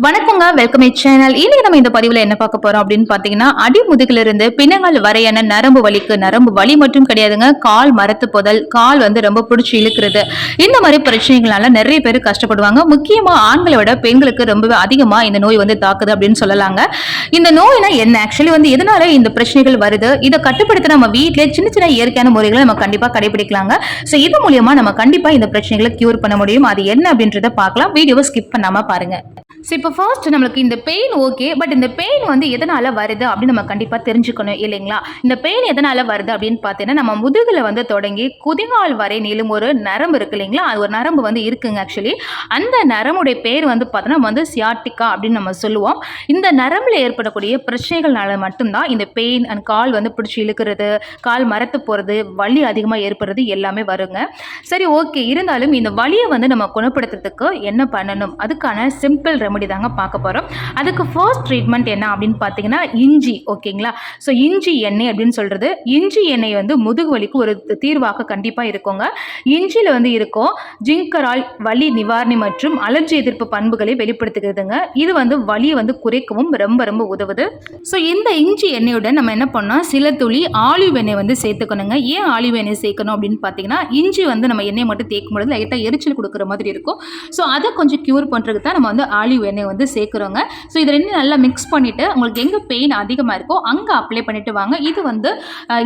வணக்கங்க, welcome channel. இன்னைக்கு நம்ம இந்த பதிவுல என்ன பார்க்க போறோம் அப்படின்னு பாத்தீங்கன்னா, அடிமுதுகுல இருந்து பின்னங்கால் வரையான நரம்பு வலிக்கு, நரம்பு வலி மட்டும் கிடையாதுங்க, கால் மரத்து புதல், கால் வந்து ரொம்ப பிடிச்சி இழுக்கிறது, இந்த மாதிரி பிரச்சனைகளால நிறைய பேர் கஷ்டப்படுவாங்க. முக்கியமா ஆண்களை விட பெண்களுக்கு ரொம்பவே அதிகமா இந்த நோய் வந்து தாக்குது அப்படின்னு சொல்லலாங்க. இந்த நோய்னா என்ன, ஆக்சுவலி வந்து எதனால இந்த பிரச்சனைகள் வருது, இதை கட்டுப்படுத்த நம்ம வீட்டிலே சின்ன சின்ன இயற்கையான முறைகளை நம்ம கண்டிப்பா கடைபிடிக்கலாங்க. சோ இது மூலியமா நம்ம கண்டிப்பா இந்த பிரச்சனைகளை கியூர் பண்ண முடியும். அது என்ன அப்படின்றத பார்க்கலாம். வீடியோவை ஸ்கிப் பண்ணாம பாருங்க. ஸோ இப்போ ஃபர்ஸ்ட் நம்மளுக்கு இந்த பெயின் ஓகே, பட் இந்த பெயின் வந்து எதனால் வருது அப்படின்னு நம்ம கண்டிப்பாக தெரிஞ்சுக்கணும் இல்லைங்களா? இந்த பெயின் எதனால் வருது அப்படின்னு பார்த்தீங்கன்னா, நம்ம முதுகில் வந்து தொடங்கி குதிகால் வரை நீளும் ஒரு நரம்பு இருக்கு இல்லைங்களா? அது ஒரு நரம்பு வந்து இருக்குங்க. ஆக்சுவலி அந்த நரம்புடைய பேர் வந்து பார்த்தோன்னா வந்து சியாட்டிக்கா அப்படின்னு நம்ம சொல்லுவோம். இந்த நரம்பில் ஏற்படக்கூடிய பிரச்சனைகள்னால மட்டும்தான் இந்த பெயின் அண்ட் கால் வந்து பிடிச்சி இழுக்கிறது, கால் மரத்து போகிறது, வலி அதிகமாக ஏற்படுறது எல்லாமே வருங்க. சரி ஓகே, இருந்தாலும் இந்த வலியை வந்து நம்ம குணப்படுத்துறதுக்கு என்ன பண்ணணும், அதுக்கான சிம்பிள் ரெமெடி தாங்க பார்க்க போகிறோம். அதுக்கு ஃபர்ஸ்ட் ட்ரீட்மெண்ட் என்ன அப்படின்னு பார்த்தீங்கன்னா இஞ்சி. ஓகேங்களா? ஸோ இஞ்சி எண்ணெய் அப்படின்னு சொல்கிறது, இஞ்சி எண்ணெய் வந்து முதுகு வலிக்கு ஒரு தீர்வாக கண்டிப்பாக இருக்குங்க. இஞ்சியில் வந்து இருக்கும் ஜிங்கரால் வலி நிவாரணி மற்றும் அலர்ஜி எதிர்ப்பு பண்புகளை வெளிப்படுத்துகிறதுங்க. இது வந்து வலியை வந்து குறைக்கவும் ரொம்ப ரொம்ப உதவுது. ஸோ இந்த இஞ்சி எண்ணெயுடன் நம்ம என்ன பண்ணோம், சில துளி ஆலிவ் எண்ணெய் வந்து சேர்த்துக்கணுங்க. ஏன் ஆலிவ் எண்ணெய் சேர்க்கணும் அப்படின்னு பார்த்தீங்கன்னா, இஞ்சி வந்து நம்ம எண்ணெய் மட்டும் தேய்க்கும் பொழுது லைட்டாக எரிச்சல் கொடுக்குற மாதிரி இருக்கும். ஸோ அதை கொஞ்சம் க்யூர் பண்ணுறதுக்கு தான் நம்ம வந்து ஆலிவ் எண்ணெய் வந்து சேர்க்குறோங்க. ஸோ இது ரெண்டும் நல்லா மிக்ஸ் பண்ணிவிட்டு உங்களுக்கு எங்கே பெயின் அதிகமாக இருக்கோ அங்கே அப்ளை பண்ணிவிட்டு வாங்க. இது வந்து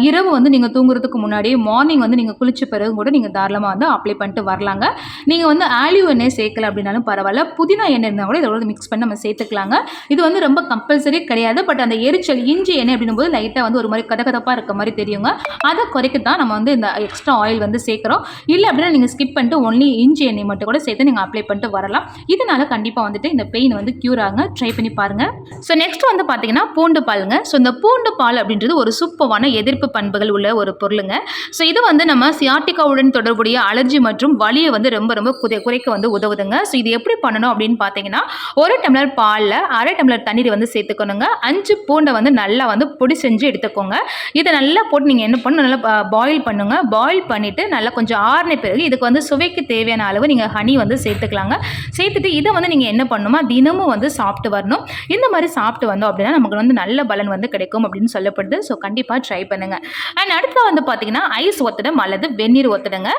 இரவு வந்து நீங்கள் தூங்குறதுக்கு முன்னாடி, மார்னிங் வந்து நீங்கள் குளிச்ச பிறகு கூட நீங்கள் தாராளமாக வந்து அப்ளை பண்ணிட்டு வரலாங்க. நீங்கள் வந்து ஆலிவ் எண்ணெய் சேர்க்கல அப்படின்னாலும் பரவாயில்ல, புதினா எண்ணெய் இருந்தால் கூட இதோட மிக்ஸ் பண்ணி நம்ம சேர்த்துக்கலாங்க. இது வந்து ரொம்ப கம்பல்சரி கிடையாது. பட் அந்த எரிச்சல் இஞ்சி எண்ணெய் அப்படின்னும் போது லைட்டாக வந்து ஒரு மாதிரி கதகதப்பாக இருக்க மாதிரி தெரியுங்க. அதை குறைக்க தான் நம்ம வந்து இந்த எக்ஸ்ட்ரா ஆயில் வந்து சேர்க்குறோம். இல்லை அப்படின்னா நீங்கள் ஸ்கிப் பண்ணிட்டு ஒன்லி இஞ்சி எண்ணெய் மட்டும் கூட சேர்த்து நீங்கள் அப்ளை பண்ணிட்டு வரலாம். இதனால கண்டிப்பாக வந்துட்டு இந்த பெயின் வந்து கியூர் ஆகுங்க. ட்ரை பண்ணி பாருங்க. ஸோ நெக்ஸ்ட் வந்து பார்த்தீங்கன்னா பூண்டு பாலுங்க. ஸோ இந்த பூண்டு பால் அப்படின்றது ஒரு சூப்பரான எதிர்ப்பு பண்புகள் உள்ள ஒரு பொருளுங்க. ஸோ இது வந்து நம்ம சியாட்டிக்காவுடன் தொடர்புடைய அலர்ஜி மற்றும் வலியை வந்து ரொம்ப ரொம்ப குறைக்க வந்து உதவுதுங்க. ஸோ இது எப்படி பண்ணணும் அப்படின்னு பார்த்தீங்கன்னா, ஒரு டம்ளர் பாலில் அரை டம்ளர் தண்ணீர் வந்து சேர்த்துக்கணுங்க. 5 பூண்டை வந்து நல்லா வந்து பொடி செஞ்சு எடுத்துக்கோங்க. இதை நல்லா போட்டு நீங்கள் என்ன பண்ணணும், நல்லா பாயில் பண்ணுங்க. பாயில் பண்ணிவிட்டு நல்லா கொஞ்சம் ஆறின பிறகு இதுக்கு வந்து சுவைக்கு தேவையான அளவு நீங்கள் ஹனி வந்து சேர்த்துக்கலாங்க. சேர்த்துட்டு இதை வந்து நீங்கள் என்ன பண்ணணுமா, தினமும் வந்து சாப்பிட்டு வரணும். இந்த மாதிரி சாப்பிட்டு வந்தோம் அப்படின்னா நமக்கு வந்து நல்ல பலன் வந்து கிடைக்கும் அப்படின்னு சொல்லப்படுது. ஸோ கண்டிப்பாக ட்ரை பண்ணுங்க. அண்ட் அடுத்து வந்து பார்த்தீங்கன்னா ஐஸ் ஒத்தடம் அல்லது வெந்நீர் ஒத்தடங்க.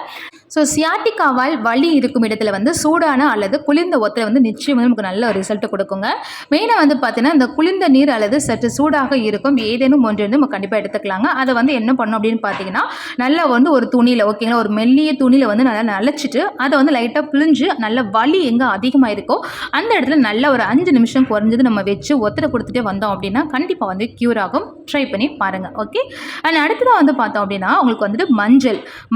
ஸோ சியாட்டிக்காவால் வலி இருக்கும் இடத்துல வந்து சூடான அல்லது குளிர்ந்த ஒத்தடை வந்து நிச்சயம் வந்து நமக்கு நல்ல ரிசல்ட் கொடுக்குங்க. மெயினாக வந்து பார்த்தீங்கன்னா இந்த குளிர்ந்த நீர் அல்லது சற்று சூடாக இருக்கும் ஏதேனும் ஒன்று வந்து நம்ம கண்டிப்பாக எடுத்துக்கலாங்க. அதை வந்து என்ன பண்ணணும் அப்படின்னு பார்த்தீங்கன்னா, நல்லா வந்து ஒரு துணியில், ஓகேங்களா, ஒரு மெல்லிய துணியில் வந்து நல்லா நனைச்சிட்டு அதை வந்து லைட்டாக பிழிஞ்சு நல்ல வலி எங்கே அதிகமாக இருக்கோ அந்த இடத்துல நல்லா ஒரு 5 நிமிஷம் குறைஞ்சது நம்ம வச்சு ஒத்தடை கொடுத்துட்டே வந்தோம் அப்படின்னா கண்டிப்பாக வந்து கியூர் ஆகும். ட்ரை பண்ணி பாருங்கள். ஓகே. அண்ட் அடுத்ததாக வந்து பார்த்தோம் அப்படின்னா உங்களுக்கு வந்துட்டு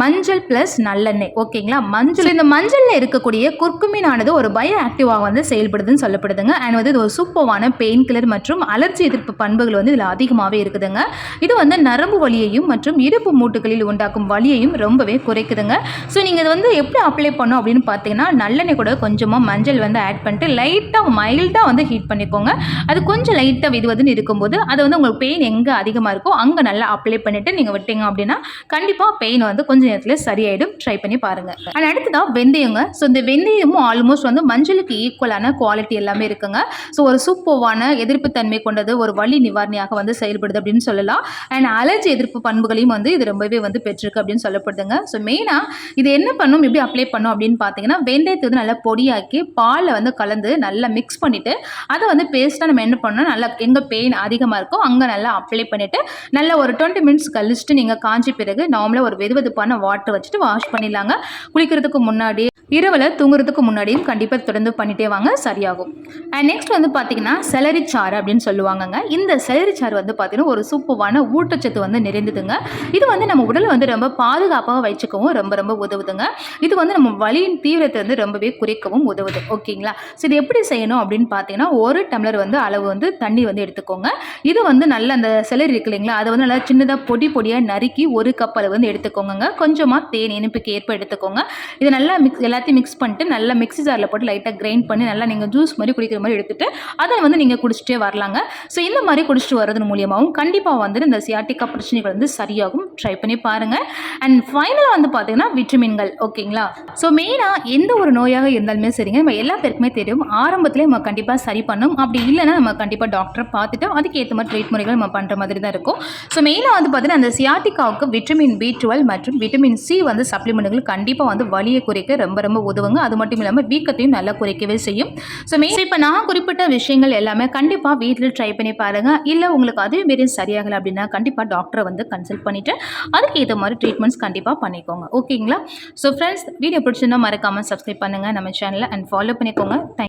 மஞ்சள் ப்ளஸ் நல்லெண்ணெய். ஓகேங்களா? மஞ்சள், இந்த மஞ்சளில் இருக்கக்கூடிய குர்குமினானது ஒரு பயோ ஆக்டிவாக வந்து செயல்படுதுன்னு சொல்லப்படுதுங்க. அண்ட் வந்து இது ஒரு சூப்பரான பெயின் கில்லர் மற்றும் அலர்ஜி எதிர்ப்பு பண்புகள் வந்து இதில் அதிகமாகவே இருக்குதுங்க. இது வந்து நரம்பு வலியையும் மற்றும் இடுப்பு மூட்டுகளில் உண்டாக்கும் வலியையும் ரொம்பவே குறைக்குதுங்க. ஸோ நீங்கள் இது வந்து எப்படி அப்ளை பண்ணணும் அப்படின்னு பார்த்தீங்கன்னா, நல்லெண்ணெய் கூட கொஞ்சமாக மஞ்சள் வந்து ஆட் பண்ணிட்டு லைட்டாக மைல்டாக வந்து ஹீட் பண்ணிக்கோங்க. அது கொஞ்சம் லைட்டாக விதுவதுன்னு இருக்கும்போது அது வந்து உங்களுக்கு பெயின் எங்கே அதிகமாக இருக்கோ அங்கே நல்லா அப்ளை பண்ணிவிட்டு நீங்கள் விட்டீங்க அப்படின்னா கண்டிப்பாக பெயின் வந்து கொஞ்சம் நேரத்தில் சரியாயிடும். ட்ரை பண்ணி பாருங்க. அண்ட் அடுத்ததான் வெந்தயங்க. ஸோ இந்த வெந்தயமும் ஆல்மோஸ்ட் வந்து மஞ்சளுக்கு ஈக்குவலான குவாலிட்டி எல்லாமே இருக்குங்க. ஸோ ஒரு சூப்பரான எதிர்ப்பு தன்மை கொண்டது, ஒரு வலி நிவாரணியாக வந்து செயல்படுது அப்படின்னு சொல்லலாம். அண்ட் அலர்ஜி எதிர்ப்பு பண்புகளையும் வந்து இது ரொம்பவே வந்து பெற்றிருக்கு அப்படின்னு சொல்லப்படுதுங்க. ஸோ மெயினாக இது என்ன பண்ணும், எப்படி அப்ளை பண்ணும் அப்படின்னு பார்த்தீங்கன்னா, வெந்தயத்தை வந்து நல்லா பொடியாக்கி பாலில் வந்து கலந்து நல்லா மிக்ஸ் பண்ணிவிட்டு அதை வந்து பேஸ்ட்டாக நம்ம என்ன பண்ணணும், நல்லா எங்கே பெயின் அதிகமாக இருக்கோ அங்கே நல்லா அப்ளை பண்ணிவிட்டு நல்லா ஒரு 20 மினிட்ஸ் கழிச்சுட்டு நீங்கள் காஞ்சி பிறகு நார்மலாக ஒரு வெதுவெதுப்பான வாட்டர் வச்சுட்டு வாஷ் பண்ணிடலாங்க. குளிக்கிறதுக்கு முன்னாடி, இரவில் தூங்குறதுக்கு முன்னாடியும் கண்டிப்பாக தொடர்ந்து பண்ணிட்டே வாங்க, சரியாகும். அண்ட் நெக்ஸ்ட் வந்து பார்த்தீங்கன்னா செலரி சாறு அப்படின்னு சொல்லுவாங்கங்க. இந்த செலரி சாறு வந்து பார்த்தீங்கன்னா ஒரு சூப்பரான ஊட்டச்சத்து வந்து நிறைந்ததுங்க. இது வந்து நம்ம உடலை வந்து ரொம்ப பாதுகாப்பாக வச்சுக்கவும் ரொம்ப ரொம்ப உதவுதுங்க. இது வந்து நம்ம வலியின் தீவிரத்தை வந்து ரொம்பவே குறைக்கவும் உதவுது. ஓகேங்களா? ஸோ இது எப்படி செய்யணும் அப்படின்னு பார்த்தீங்கன்னா, ஒரு டம்ளர் வந்து அளவு வந்து தண்ணி வந்து எடுத்துக்கோங்க. இது வந்து நல்ல அந்த செலரி இருக்கு இல்லைங்களா, அதை வந்து நல்லா சின்னதாக பொடியாக நறுக்கி 1 கப் அளவு வந்து எடுத்துக்கோங்க. கொஞ்சமாக தேன் இனிப்புக்கு ஏற்ப எடுத்துக்கோங்க. இது நல்லா எல்லாத்தையும் மிக்ஸ் பண்ணிட்டு நல்லா மிக்ஸி ஜாரில் போட்டு லைட்டாக கிரைண்ட் பண்ணி நல்லா நீங்கள் ஜூஸ் மாதிரி குடிக்கிற மாதிரி எடுத்துட்டு அதை வந்து நீங்கள் குடிச்சிட்டே வரலாங்க. ஸோ இந்த மாதிரி குடிச்சிட்டு வரது மூலியமாகவும் கண்டிப்பாக வந்து இந்த சியாட்டிக்கா பிரச்சனைகள் வந்து சரியாகும். ட்ரை பண்ணி பாருங்கள். அண்ட் ஃபைனலாக வந்து பார்த்தீங்கன்னா விட்டமின்கள். ஓகேங்களா? ஸோ மெயினாக எந்த ஒரு நோயாக இருந்தாலுமே சரிங்க, நம்ம எல்லா பேருக்குமே தெரியும் ஆரம்பத்திலே நம்ம கண்டிப்பாக சரி பண்ணும். அப்படி இல்லைன்னா நம்ம கண்டிப்பாக டாக்டரை பார்த்துட்டு அதுக்கேற்ற மாதிரி ட்ரீட்மெண்ட்கள் நம்ம பண்ணுற மாதிரி தான் இருக்கும். ஸோ மெயினாக வந்து பார்த்தீங்கன்னா அந்த சியாட்டிக்காவுக்கு விட்டமின் B12 மற்றும் விட்டமின் C வந்து சப்ளிமெண்ட்டுகள் கண்டிப்பாக வந்து வலியை குறைக்க ரொம்ப ரொம்ப உதவுங்க. அது மட்டும் இல்லாமல் வீக்கத்தையும் நல்லா குறைக்கவே செய்யும். ஸோ இப்போ நான் குறிப்பிட்ட விஷயங்கள் எல்லாமே கண்டிப்பாக வீட்டில் ட்ரை பண்ணி பாருங்கள். இல்லை உங்களுக்கு அதே மாரி சரியாகலை அப்படின்னா கண்டிப்பாக டாக்டரை வந்து கன்சல்ட் பண்ணிவிட்டு அதுக்கு ஏற்ற மாதிரி ட்ரீட்மெண்ட்ஸ் கண்டிப்பாக பண்ணிக்கோங்க. ஓகேங்களா? ஸோ ஃப்ரெண்ட்ஸ், வீடியோ பிடிச்சிருந்தா மறக்காமல் சப்ஸ்கிரைப் பண்ணுங்கள் நம்ம சேனலை அண்ட் ஃபாலோ பண்ணிக்கோங்க. தேங்க்